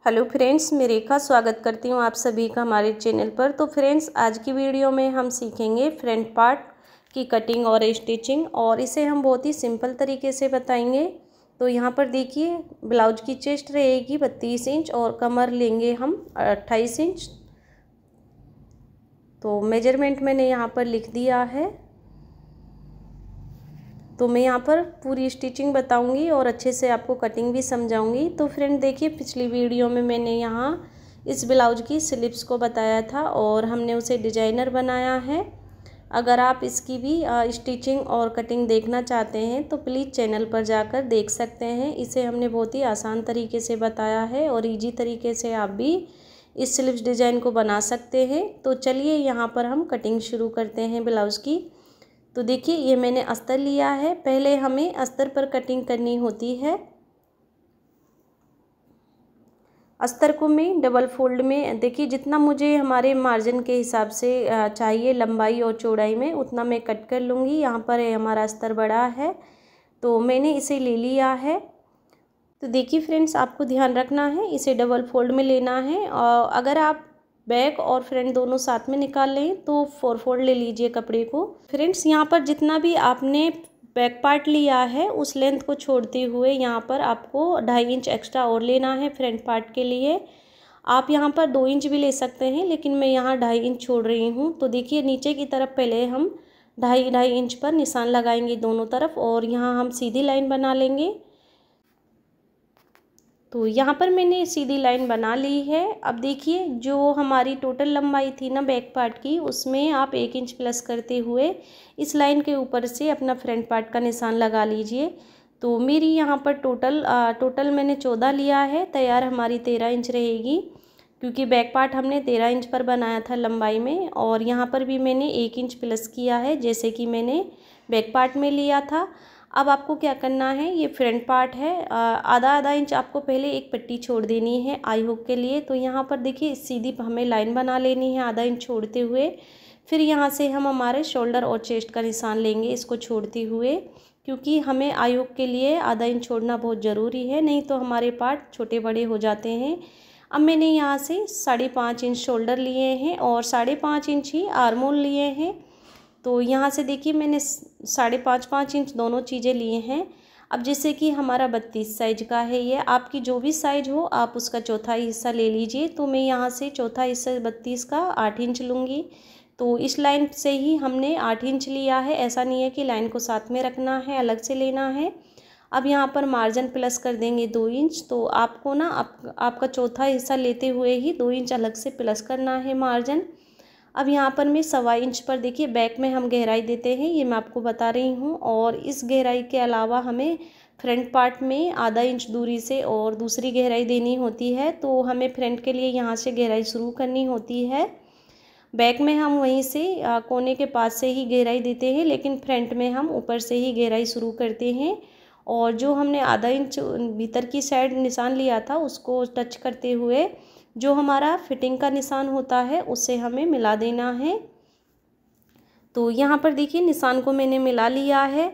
Hello friends, मैं रेखा स्वागत करती हूँ आप सभी का हमारे चैनल पर। तो फ्रेंड्स, आज की वीडियो में हम सीखेंगे फ्रंट पार्ट की कटिंग और स्टिचिंग, और इसे हम बहुत ही सिंपल तरीके से बताएंगे। तो यहाँ पर देखिए, ब्लाउज की चेस्ट रहेगी 32 इंच और कमर लेंगे हम 28 इंच। तो मेजरमेंट मैंने यहाँ पर लिख दिया है। तो मैं यहाँ पर पूरी स्टिचिंग बताऊंगी और अच्छे से आपको कटिंग भी समझाऊंगी। तो फ्रेंड देखिए, पिछली वीडियो में मैंने यहाँ इस ब्लाउज की स्लिप्स को बताया था और हमने उसे डिजाइनर बनाया है। अगर आप इसकी भी स्टिचिंग और कटिंग देखना चाहते हैं तो प्लीज़ चैनल पर जाकर देख सकते हैं। इसे हमने बहुत ही आसान तरीके से बताया है और ईजी तरीके से आप भी इस स्लिप्स डिज़ाइन को बना सकते हैं। तो चलिए यहाँ पर हम कटिंग शुरू करते हैं ब्लाउज़ की। तो देखिए, ये मैंने अस्तर लिया है। पहले हमें अस्तर पर कटिंग करनी होती है। अस्तर को मैं डबल फोल्ड में, देखिए जितना मुझे हमारे मार्जिन के हिसाब से चाहिए लंबाई और चौड़ाई में, उतना मैं कट कर लूँगी। यहाँ पर हमारा अस्तर बड़ा है तो मैंने इसे ले लिया है। तो देखिए फ्रेंड्स, आपको ध्यान रखना है, इसे डबल फोल्ड में लेना है। और अगर आप बैक और फ्रंट दोनों साथ में निकाल लें तो 4 फोल्ड ले लीजिए कपड़े को। फ्रेंड्स, यहाँ पर जितना भी आपने बैक पार्ट लिया है उस लेंथ को छोड़ते हुए यहाँ पर आपको 2.5 इंच एक्स्ट्रा और लेना है फ्रंट पार्ट के लिए। आप यहाँ पर 2 इंच भी ले सकते हैं, लेकिन मैं यहाँ 2.5 इंच छोड़ रही हूँ। तो देखिए, नीचे की तरफ पहले हम 2.5 इंच पर निशान लगाएंगे दोनों तरफ और यहाँ हम सीधी लाइन बना लेंगे। तो यहाँ पर मैंने सीधी लाइन बना ली है। अब देखिए, जो हमारी टोटल लंबाई थी ना बैक पार्ट की, उसमें आप 1 इंच प्लस करते हुए इस लाइन के ऊपर से अपना फ्रंट पार्ट का निशान लगा लीजिए। तो मेरी यहाँ पर टोटल मैंने 14 लिया है, तैयार हमारी 13 इंच रहेगी, क्योंकि बैक पार्ट हमने 13 इंच पर बनाया था लंबाई में। और यहाँ पर भी मैंने 1 इंच प्लस किया है, जैसे कि मैंने बैक पार्ट में लिया था। अब आपको क्या करना है, ये फ्रंट पार्ट है, आधा इंच आपको पहले एक पट्टी छोड़ देनी है आई हुक के लिए। तो यहाँ पर देखिए, सीधी हमें लाइन बना लेनी है आधा इंच छोड़ते हुए। फिर यहाँ से हम हमारे शोल्डर और चेस्ट का निशान लेंगे इसको छोड़ते हुए, क्योंकि हमें आई हुक के लिए आधा इंच छोड़ना बहुत ज़रूरी है, नहीं तो हमारे पार्ट छोटे बड़े हो जाते हैं। अब मैंने यहाँ से 5.5 इंच शोल्डर लिए हैं और 5.5 इंच ही आर्म होल लिए हैं। तो यहाँ से देखिए, मैंने 5.5 इंच दोनों चीज़ें लिए हैं। अब जैसे कि हमारा 32 साइज का है, ये आपकी जो भी साइज हो आप उसका चौथाई हिस्सा ले लीजिए। तो मैं यहाँ से चौथा हिस्सा 32 का 8 इंच लूँगी। तो इस लाइन से ही हमने 8 इंच लिया है, ऐसा नहीं है कि लाइन को साथ में रखना है, अलग से लेना है। अब यहाँ पर मार्जिन प्लस कर देंगे 2 इंच। तो आपको ना आपका चौथा हिस्सा लेते हुए ही 2 इंच अलग से प्लस करना है मार्जिन। अब यहाँ पर मैं 1.25 इंच पर, देखिए बैक में हम गहराई देते हैं, ये मैं आपको बता रही हूँ। और इस गहराई के अलावा हमें फ्रंट पार्ट में आधा इंच दूरी से और दूसरी गहराई देनी होती है। तो हमें फ्रंट के लिए यहाँ से गहराई शुरू करनी होती है। बैक में हम वहीं से कोने के पास से ही गहराई देते हैं, लेकिन फ्रंट में हम ऊपर से ही गहराई शुरू करते हैं। और जो हमने आधा इंच भीतर की साइड निशान लिया था उसको टच करते हुए जो हमारा फिटिंग का निशान होता है उससे हमें मिला देना है। तो यहाँ पर देखिए, निशान को मैंने मिला लिया है।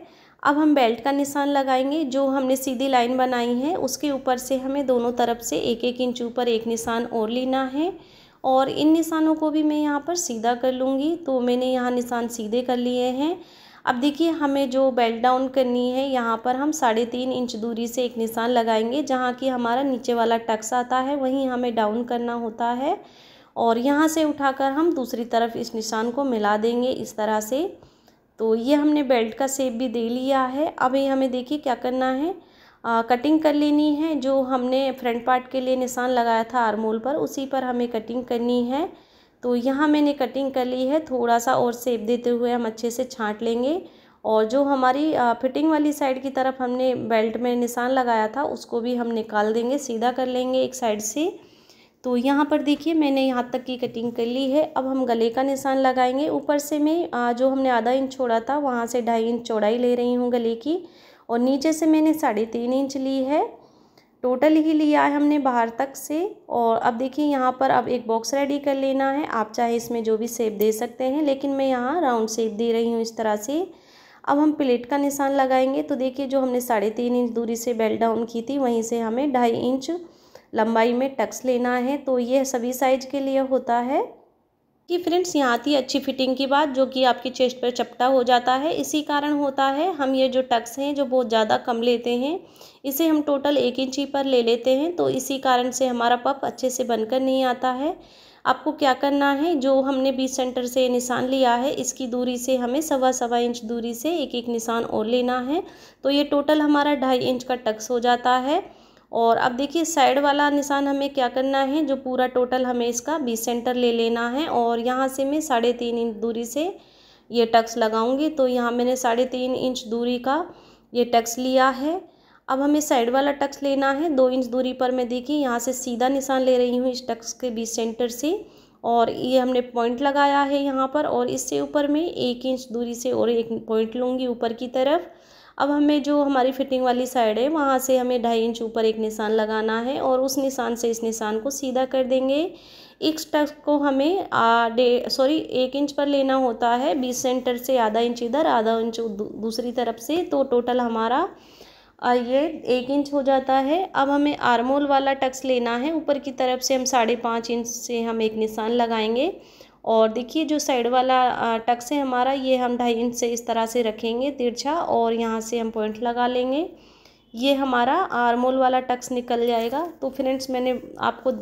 अब हम बेल्ट का निशान लगाएंगे। जो हमने सीधी लाइन बनाई है उसके ऊपर से हमें दोनों तरफ से 1-1 इंच ऊपर एक निशान और लेना है, और इन निशानों को भी मैं यहाँ पर सीधा कर लूँगी। तो मैंने यहाँ निशान सीधे कर लिए हैं। अब देखिए, हमें जो बेल्ट डाउन करनी है, यहाँ पर हम 3.5 इंच दूरी से एक निशान लगाएंगे। जहाँ की हमारा नीचे वाला टक्स आता है वहीं हमें डाउन करना होता है, और यहाँ से उठाकर हम दूसरी तरफ इस निशान को मिला देंगे इस तरह से। तो ये हमने बेल्ट का शेप भी दे लिया है। अब ये हमें देखिए क्या करना है, कटिंग कर लेनी है। जो हमने फ्रंट पार्ट के लिए निशान लगाया था आर्म होल पर, उसी पर हमें कटिंग करनी है। तो यहाँ मैंने कटिंग कर ली है। थोड़ा सा और शेप देते हुए हम अच्छे से छांट लेंगे, और जो हमारी फिटिंग वाली साइड की तरफ हमने बेल्ट में निशान लगाया था उसको भी हम निकाल देंगे, सीधा कर लेंगे एक साइड से। तो यहाँ पर देखिए, मैंने यहाँ तक की कटिंग कर ली है। अब हम गले का निशान लगाएंगे। ऊपर से मैं जो हमने आधा इंच छोड़ा था वहाँ से 2.5 इंच चौड़ाई ले रही हूँ गले की, और नीचे से मैंने 3.5 इंच ली है। टोटल ही लिया है हमने बाहर तक से। और अब देखिए, यहाँ पर अब एक बॉक्स रेडी कर लेना है। आप चाहे इसमें जो भी शेप दे सकते हैं, लेकिन मैं यहाँ राउंड शेप दे रही हूँ इस तरह से। अब हम प्लेट का निशान लगाएंगे। तो देखिए, जो हमने 3.5 इंच दूरी से बेल्ट डाउन की थी वहीं से हमें 2.5 इंच लंबाई में टक्स लेना है। तो ये सभी साइज़ के लिए होता है कि फ्रेंड्स यहाँ आती है अच्छी फिटिंग की बात, जो कि आपकी चेस्ट पर चपटा हो जाता है। इसी कारण होता है हम ये जो टक्स हैं जो बहुत ज़्यादा कम लेते हैं, इसे हम टोटल 1 इंच ही पर ले लेते हैं। तो इसी कारण से हमारा पफ अच्छे से बनकर नहीं आता है। आपको क्या करना है, जो हमने बीच सेंटर से निशान लिया है इसकी दूरी से हमें 1.25 इंच दूरी से एक एक निशान और लेना है। तो ये टोटल हमारा 2.5 इंच का टक्स हो जाता है। और अब देखिए साइड वाला निशान हमें क्या करना है, जो पूरा टोटल हमें इसका बीच सेंटर ले लेना है और यहाँ से मैं 3.5 इंच दूरी से ये टक्स लगाऊंगी। तो यहाँ मैंने 3.5 इंच दूरी का ये टक्स लिया है। अब हमें साइड वाला टक्स लेना है 2 इंच दूरी पर। मैं देखिए यहाँ से सीधा निशान ले रही हूँ इस टक्स के बीच सेंटर से, और ये हमने पॉइंट लगाया है यहाँ पर, और इससे ऊपर में 1 इंच दूरी से और एक पॉइंट लूँगी ऊपर की तरफ। अब हमें जो हमारी फिटिंग वाली साइड है वहाँ से हमें 2.5 इंच ऊपर एक निशान लगाना है और उस निशान से इस निशान को सीधा कर देंगे। इस टक्स को हमें 1 इंच पर लेना होता है, बीच सेंटर से आधा इंच इधर आधा इंच दूसरी तरफ से। तो टोटल हमारा ये 1 इंच हो जाता है। अब हमें आर्मोल वाला टक्स लेना है, ऊपर की तरफ से हम 5.5 इंच से हम एक निशान लगाएंगे। और देखिए जो साइड वाला टक्स है हमारा, ये हम 2.5 इंच से इस तरह से रखेंगे तिरछा, और यहाँ से हम पॉइंट लगा लेंगे। ये हमारा आर्मोल वाला टक्स निकल जाएगा। तो फ्रेंड्स मैंने आपको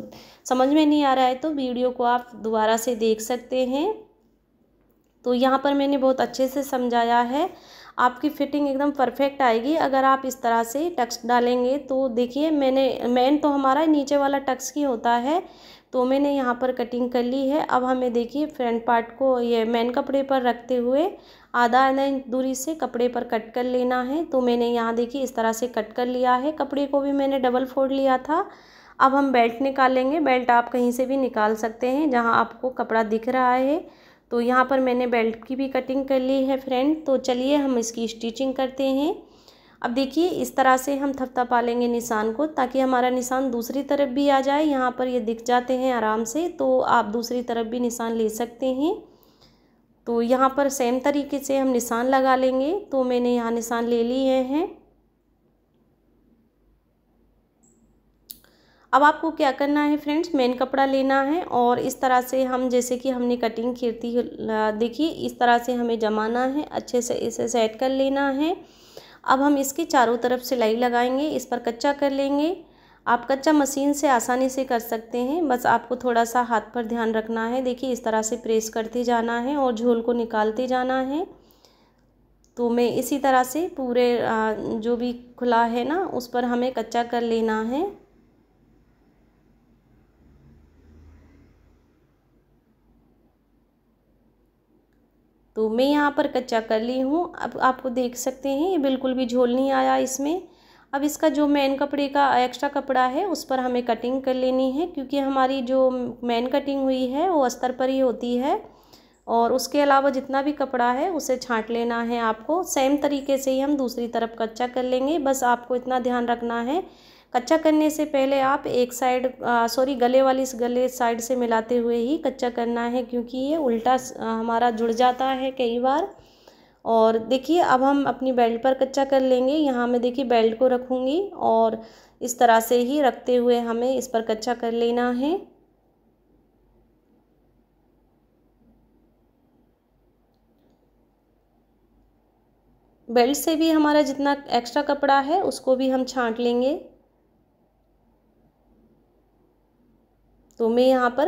समझ में नहीं आ रहा है तो वीडियो को आप दोबारा से देख सकते हैं। तो यहाँ पर मैंने बहुत अच्छे से समझाया है, आपकी फिटिंग एकदम परफेक्ट आएगी अगर आप इस तरह से टक्स डालेंगे। तो देखिए मेन तो हमारा नीचे वाला टक्स ही होता है, तो मैंने यहाँ पर कटिंग कर ली है। अब हमें देखिए फ्रंट पार्ट को ये मेन कपड़े पर रखते हुए आधा इंच दूरी से कपड़े पर कट कर लेना है। तो मैंने यहाँ देखिए इस तरह से कट कर लिया है। कपड़े को भी मैंने डबल फोल्ड लिया था। अब हम बेल्ट निकालेंगे। बेल्ट आप कहीं से भी निकाल सकते हैं जहाँ आपको कपड़ा दिख रहा है। तो यहाँ पर मैंने बेल्ट की भी कटिंग कर ली है फ्रेंड। तो चलिए हम इसकी स्टिचिंग करते हैं। अब देखिए इस तरह से हम थपथपा लेंगे निशान को, ताकि हमारा निशान दूसरी तरफ भी आ जाए। यहाँ पर ये दिख जाते हैं आराम से, तो आप दूसरी तरफ भी निशान ले सकते हैं। तो यहाँ पर सेम तरीके से हम निशान लगा लेंगे। तो मैंने यहाँ निशान ले लिए हैं। अब आपको क्या करना है फ्रेंड्स, मेन कपड़ा लेना है और इस तरह से हम जैसे कि हमने कटिंग की थी, देखिए इस तरह से हमें जमाना है, अच्छे से इसे सेट कर लेना है। अब हम इसके चारों तरफ सिलाई लगाएंगे, इस पर कच्चा कर लेंगे। आप कच्चा मशीन से आसानी से कर सकते हैं, बस आपको थोड़ा सा हाथ पर ध्यान रखना है। देखिए इस तरह से प्रेस करते जाना है और झोल को निकालते जाना है। तो मैं इसी तरह से पूरे जो भी खुला है ना उस पर हमें कच्चा कर लेना है। तो मैं यहाँ पर कच्चा कर ली हूँ। अब आपको देख सकते हैं ये बिल्कुल भी झोल नहीं आया इसमें। अब इसका जो मेन कपड़े का एक्स्ट्रा कपड़ा है उस पर हमें कटिंग कर लेनी है, क्योंकि हमारी जो मेन कटिंग हुई है वो अस्तर पर ही होती है। और उसके अलावा जितना भी कपड़ा है उसे छांट लेना है आपको। सेम तरीके से ही हम दूसरी तरफ कच्चा कर लेंगे। बस आपको इतना ध्यान रखना है, कच्चा करने से पहले आप एक साइड गले साइड से मिलाते हुए ही कच्चा करना है, क्योंकि ये उल्टा हमारा जुड़ जाता है कई बार। और देखिए अब हम अपनी बेल्ट पर कच्चा कर लेंगे। यहाँ मैं देखिए बेल्ट को रखूँगी और इस तरह से ही रखते हुए हमें इस पर कच्चा कर लेना है। बेल्ट से भी हमारा जितना एक्स्ट्रा कपड़ा है उसको भी हम छांट लेंगे। तो मैं यहाँ पर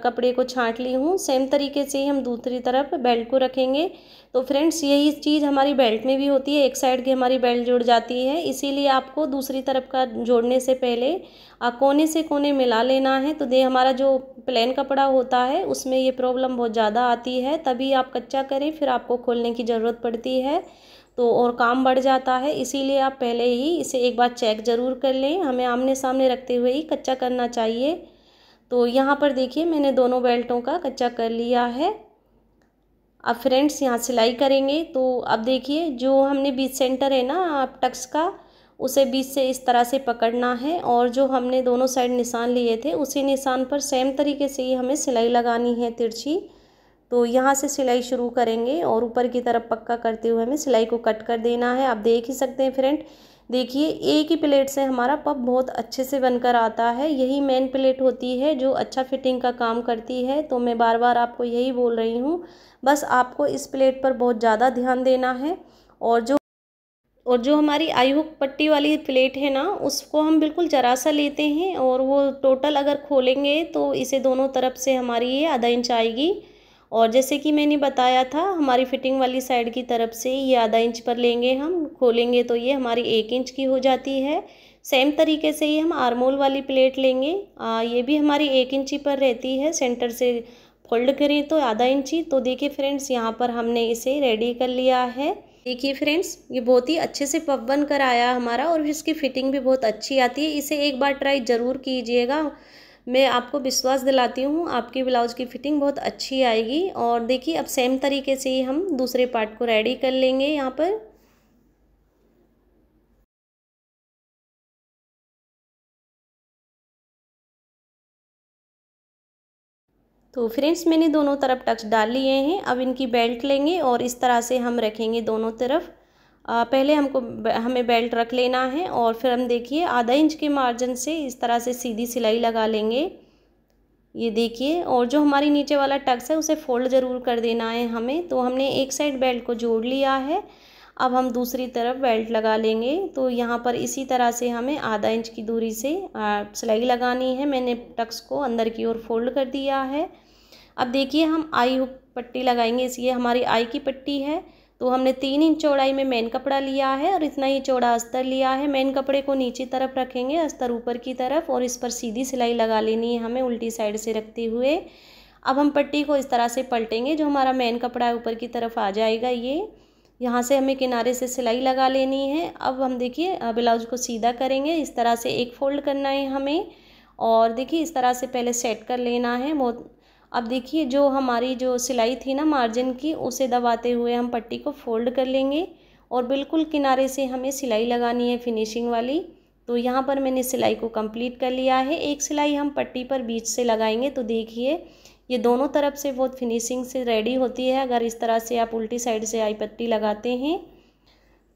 कपड़े को छांट ली हूँ। सेम तरीके से ही हम दूसरी तरफ बेल्ट को रखेंगे। तो फ्रेंड्स यही चीज़ हमारी बेल्ट में भी होती है, एक साइड की हमारी बेल्ट जुड़ जाती है, इसीलिए आपको दूसरी तरफ का जोड़ने से पहले कोने से कोने मिला लेना है। तो हमारा जो प्लेन कपड़ा होता है उसमें ये प्रॉब्लम बहुत ज़्यादा आती है, तभी आप कच्चा करें फिर आपको खोलने की ज़रूरत पड़ती है, तो और काम बढ़ जाता है। इसीलिए आप पहले ही इसे एक बार चेक ज़रूर कर लें। हमें आमने सामने रखते हुए ही कच्चा करना चाहिए। तो यहाँ पर देखिए मैंने दोनों बेल्टों का कच्चा कर लिया है। अब फ्रेंड्स यहाँ सिलाई करेंगे। तो अब देखिए जो हमने बीच सेंटर है ना टक्स का, उसे बीच से इस तरह से पकड़ना है और जो हमने दोनों साइड निशान लिए थे उसी निशान पर सेम तरीके से ही हमें सिलाई लगानी है तिरछी। तो यहाँ से सिलाई शुरू करेंगे और ऊपर की तरफ पक्का करते हुए हमें सिलाई को कट कर देना है। आप देख ही सकते हैं फ्रेंड, देखिए एक ही प्लेट से हमारा पफ बहुत अच्छे से बनकर आता है। यही मेन प्लेट होती है जो अच्छा फिटिंग का काम करती है। तो मैं बार बार आपको यही बोल रही हूँ, बस आपको इस प्लेट पर बहुत ज़्यादा ध्यान देना है। और जो हमारी आई हुक पट्टी वाली प्लेट है ना, उसको हम बिल्कुल ज़रा सा लेते हैं और वो टोटल अगर खोलेंगे तो इसे दोनों तरफ से हमारी ये आधा इंच आएगी। और जैसे कि मैंने बताया था, हमारी फिटिंग वाली साइड की तरफ से ये आधा इंच पर लेंगे, हम खोलेंगे तो ये हमारी 1 इंच की हो जाती है। सेम तरीके से ही हम आर्मोल वाली प्लेट लेंगे, ये भी हमारी 1 इंची पर रहती है। सेंटर से फोल्ड करें तो आधा इंची। तो देखिए फ्रेंड्स, यहाँ पर हमने इसे रेडी कर लिया है। देखिए फ्रेंड्स, ये बहुत ही अच्छे से पफ बन कर आया हमारा और इसकी फिटिंग भी बहुत अच्छी आती है। इसे एक बार ट्राई ज़रूर कीजिएगा, मैं आपको विश्वास दिलाती हूँ आपकी ब्लाउज़ की फिटिंग बहुत अच्छी आएगी। और देखिए अब सेम तरीके से ही हम दूसरे पार्ट को रेडी कर लेंगे यहाँ पर। तो फ्रेंड्स, मैंने दोनों तरफ टक्स डाल लिए हैं। अब इनकी बेल्ट लेंगे और इस तरह से हम रखेंगे दोनों तरफ। पहले हमें बेल्ट रख लेना है और फिर हम देखिए आधा इंच के मार्जिन से इस तरह से सीधी सिलाई लगा लेंगे, ये देखिए। और जो हमारी नीचे वाला टक्स है उसे फोल्ड ज़रूर कर देना है हमें। तो हमने एक साइड बेल्ट को जोड़ लिया है, अब हम दूसरी तरफ बेल्ट लगा लेंगे। तो यहाँ पर इसी तरह से हमें आधा इंच की दूरी से सिलाई लगानी है। मैंने टक्स को अंदर की ओर फोल्ड कर दिया है। अब देखिए हम आई हुक पट्टी लगाएंगे, इसलिए हमारी आई की पट्टी है। तो हमने 3 इंच चौड़ाई में मेन कपड़ा लिया है और इतना ही चौड़ा अस्तर लिया है। मेन कपड़े को नीचे तरफ रखेंगे, अस्तर ऊपर की तरफ, और इस पर सीधी सिलाई लगा लेनी है हमें उल्टी साइड से रखते हुए। अब हम पट्टी को इस तरह से पलटेंगे, जो हमारा मेन कपड़ा है ऊपर की तरफ आ जाएगा। ये यहाँ से हमें किनारे से सिलाई लगा लेनी है। अब हम देखिए ब्लाउज को सीधा करेंगे, इस तरह से एक फोल्ड करना है हमें। और देखिए इस तरह से पहले सेट कर लेना है बहुत। अब देखिए जो हमारी जो सिलाई थी ना मार्जिन की, उसे दबाते हुए हम पट्टी को फोल्ड कर लेंगे और बिल्कुल किनारे से हमें सिलाई लगानी है फिनिशिंग वाली। तो यहाँ पर मैंने सिलाई को कंप्लीट कर लिया है। एक सिलाई हम पट्टी पर बीच से लगाएंगे, तो देखिए ये दोनों तरफ से बहुत फिनिशिंग से रेडी होती है अगर इस तरह से आप उल्टी साइड से आई पट्टी लगाते हैं।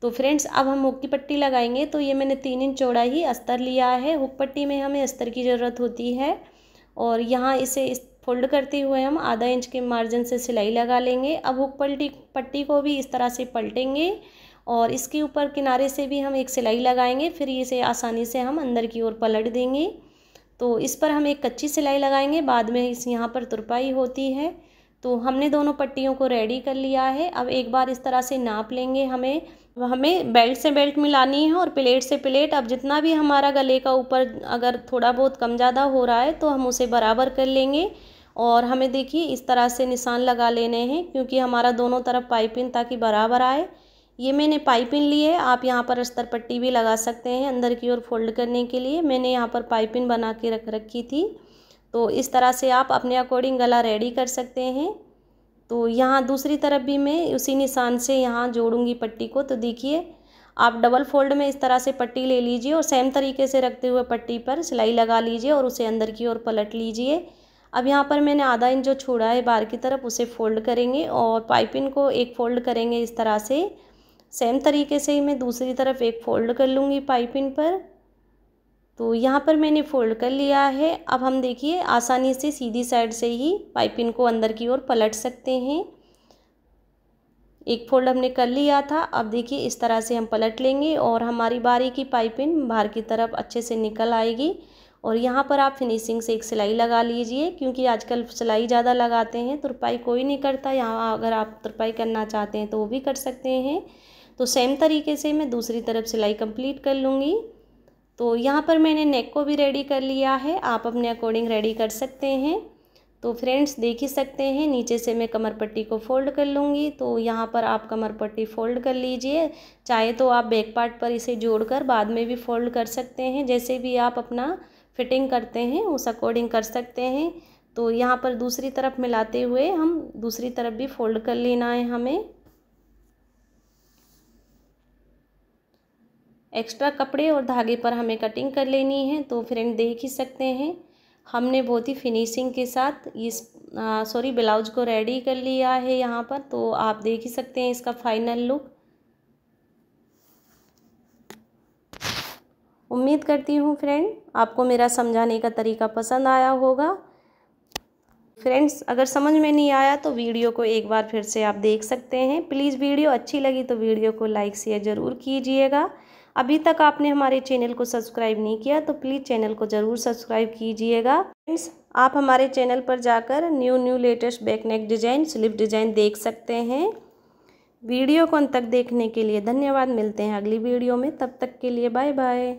तो फ्रेंड्स, अब हम हुक की पट्टी लगाएंगे। तो ये मैंने 3 इंच चौड़ा ही अस्तर लिया है। हुक पट्टी में हमें अस्तर की ज़रूरत होती है और यहाँ इसे इस फोल्ड करते हुए हम आधा इंच के मार्जिन से सिलाई लगा लेंगे। अब हुक पट्टी को भी इस तरह से पलटेंगे और इसके ऊपर किनारे से भी हम एक सिलाई लगाएंगे। फिर इसे आसानी से हम अंदर की ओर पलट देंगे। तो इस पर हम एक कच्ची सिलाई लगाएंगे, बाद में इस यहाँ पर तुरपाई होती है। तो हमने दोनों पट्टियों को रेडी कर लिया है। अब एक बार इस तरह से नाप लेंगे, हमें बेल्ट से बेल्ट मिलानी है और प्लेट से प्लेट। अब जितना भी हमारा गले का ऊपर अगर थोड़ा बहुत कम ज़्यादा हो रहा है तो हम उसे बराबर कर लेंगे। और हमें देखिए इस तरह से निशान लगा लेने हैं, क्योंकि हमारा दोनों तरफ पाइपिंग ताकि बराबर आए। ये मैंने पाइपिंग ली है, आप यहाँ पर अस्तर पट्टी भी लगा सकते हैं अंदर की ओर फोल्ड करने के लिए। मैंने यहाँ पर पाइपिंग बना के रख रखी थी। तो इस तरह से आप अपने अकॉर्डिंग गला रेडी कर सकते हैं। तो यहाँ दूसरी तरफ भी मैं उसी निशान से यहाँ जोड़ूंगी पट्टी को। तो देखिए आप डबल फोल्ड में इस तरह से पट्टी ले लीजिए और सेम तरीके से रखते हुए पट्टी पर सिलाई लगा लीजिए और उसे अंदर की ओर पलट लीजिए। अब यहाँ पर मैंने आधा इंच जो छोड़ा है बाहर की तरफ, उसे फोल्ड करेंगे और पाइपिंग को एक फोल्ड करेंगे इस तरह से। सेम तरीके से ही मैं दूसरी तरफ एक फ़ोल्ड कर लूँगी पाइपिंग पर। तो यहाँ पर मैंने फ़ोल्ड कर लिया है। अब हम देखिए आसानी से सीधी साइड से ही पाइपिंग को अंदर की ओर पलट सकते हैं। एक फ़ोल्ड हमने कर लिया था। अब देखिए इस तरह से हम पलट लेंगे और हमारी बारी की पाइपिंग बाहर की तरफ अच्छे से निकल आएगी। और यहाँ पर आप फिनिशिंग से एक सिलाई लगा लीजिए, क्योंकि आजकल सिलाई ज़्यादा लगाते हैं, तुरपाई कोई नहीं करता। यहाँ अगर आप तुरपाई करना चाहते हैं तो वो भी कर सकते हैं। तो सेम तरीके से मैं दूसरी तरफ सिलाई कंप्लीट कर लूँगी। तो यहाँ पर मैंने नेक को भी रेडी कर लिया है, आप अपने अकॉर्डिंग रेडी कर सकते हैं। तो फ्रेंड्स देख ही सकते हैं, नीचे से मैं कमर पट्टी को फोल्ड कर लूँगी। तो यहाँ पर आप कमर पट्टी फोल्ड कर लीजिए, चाहे तो आप बैक पार्ट पर इसे जोड़कर बाद में भी फोल्ड कर सकते हैं। जैसे भी आप अपना फिटिंग करते हैं उस अकॉर्डिंग कर सकते हैं। तो यहाँ पर दूसरी तरफ मिलाते हुए हम दूसरी तरफ भी फोल्ड कर लेना है हमें। एक्स्ट्रा कपड़े और धागे पर हमें कटिंग कर लेनी है। तो फ्रेंड देख ही सकते हैं, हमने बहुत ही फिनिशिंग के साथ इस ब्लाउज को रेडी कर लिया है यहाँ पर। तो आप देख ही सकते हैं इसका फाइनल लुक। उम्मीद करती हूँ फ्रेंड आपको मेरा समझाने का तरीका पसंद आया होगा। फ्रेंड्स अगर समझ में नहीं आया तो वीडियो को एक बार फिर से आप देख सकते हैं। प्लीज़ वीडियो अच्छी लगी तो वीडियो को लाइक शेयर ज़रूर कीजिएगा। अभी तक आपने हमारे चैनल को सब्सक्राइब नहीं किया तो प्लीज़ चैनल को ज़रूर सब्सक्राइब कीजिएगा। फ्रेंड्स आप हमारे चैनल पर जाकर new latest back neck design, slip design देख सकते हैं। वीडियो को अंत तक देखने के लिए धन्यवाद। मिलते हैं अगली वीडियो में, तब तक के लिए बाय बाय।